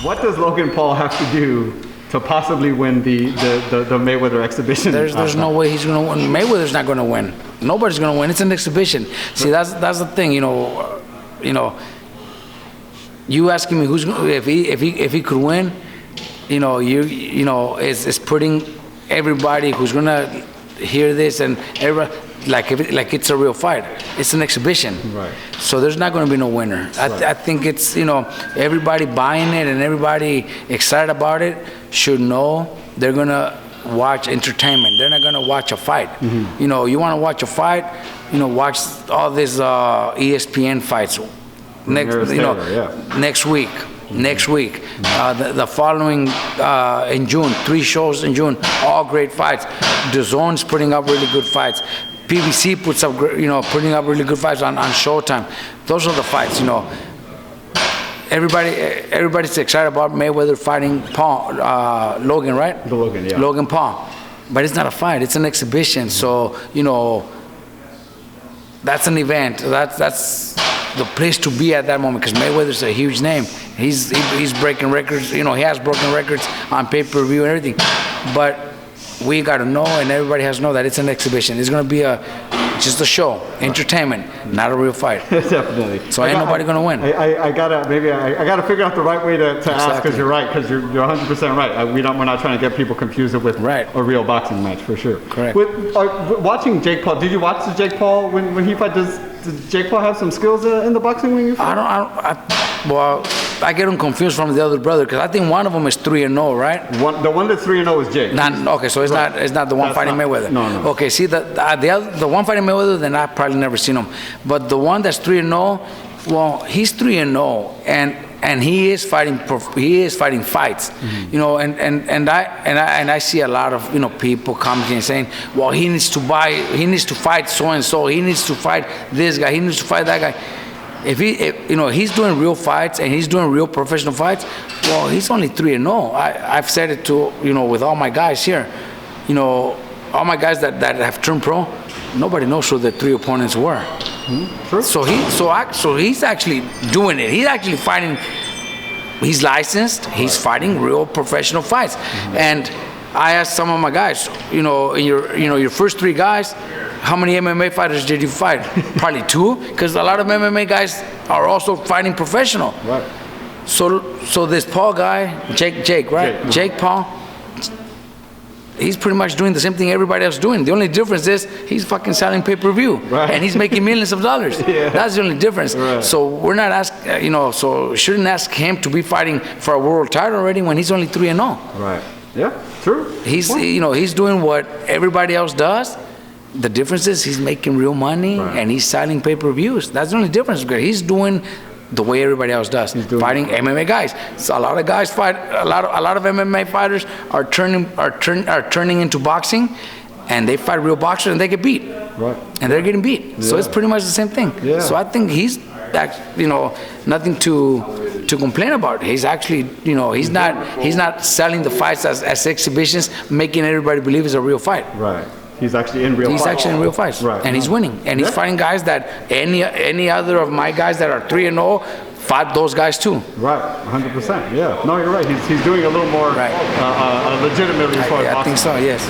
What does Logan Paul have to do to possibly win the Mayweather exhibition? There's no way he's going to win. Mayweather's not going to win. Nobody's going to win. It's an exhibition. See, that's the thing. You asking me if he could win, it's putting everybody who's going to hear this and everybody like it's a real fight. It's an exhibition. Right. So there's not going to be no winner. I think it's everybody buying it and everybody excited about it should know they're going to watch entertainment. They're not going to watch a fight. Mm-hmm. You want to watch a fight, watch all these ESPN fights next week. Next week, the following in June, 3 shows in June, all great fights. The Zone's putting up really good fights. PBC puts up, putting up really good fights on Showtime. Those are the fights, Everybody's excited about Mayweather fighting Paul, Logan, right? The Logan, yeah. Logan Paul, but it's not a fight; it's an exhibition. So that's an event. That's the place to be at that moment because Mayweather's a huge name. He's breaking records. He has broken records on pay-per-view and everything. But we got to know, and everybody has to know that it's an exhibition. It's going to be just a show, entertainment, not a real fight. Definitely. So ain't nobody going to win. I gotta figure out the right way to ask because you're right. Because you're 100% right. We're not trying to get people confused with a real boxing match for sure. Correct. Watching Jake Paul, did you watch the Jake Paul when he fought? Does Jake Paul have some skills in the boxing when you fight? I get them confused from the other brother because I think one of them is 3-0, right? The one that's 3-0 is Jake. Okay, so it's not the one fighting Mayweather. No. Okay, see the one fighting Mayweather, then I've probably never seen him. But the one that's 3-0, well, he's 3-0, and he is fighting fights, mm-hmm. and I see a lot of people commenting and saying, well, he needs to fight so and so, he needs to fight this guy, he needs to fight that guy. If he's doing real fights and he's doing real professional fights, well, he's only 3-0. I've said it to with all my guys here, all my guys that have turned pro, nobody knows who the 3 opponents were. Mm-hmm. Sure. So he's actually doing it. He's actually fighting. He's licensed. He's fighting real professional fights. Mm-hmm. And I asked some of my guys, in your first 3 guys, how many MMA fighters did you fight? Probably 2, because a lot of MMA guys are also fighting professional. Right. So this Paul guy, Jake, right? Jake Paul, he's pretty much doing the same thing everybody else is doing. The only difference is he's fucking selling pay-per-view, right. And he's making millions of dollars. Yeah. That's the only difference. Right. So we're not so shouldn't ask him to be fighting for a world title already when he's only 3-0. Right. Yeah. True. He's he's doing what everybody else does. The difference is he's making real money, right. And he's selling pay-per-views. That's the only difference. Because he's doing the way everybody else does, fighting MMA guys. So a lot of guys fight. A lot of MMA fighters are turning into boxing, and they fight real boxers and they get beat. Right. And they're getting beat. Yeah. So it's pretty much the same thing. Yeah. So I think he's nothing to complain about. He's actually he's not selling the fights as exhibitions, making everybody believe it's a real fight. Right. He's actually in real fights. He's actually in real fights. Right. And he's winning. And he's fighting guys that any other of my guys that are 3-0 fought those guys too. Right, 100%. Yeah. No, you're right. He's doing a little more legitimately. I think so, yes.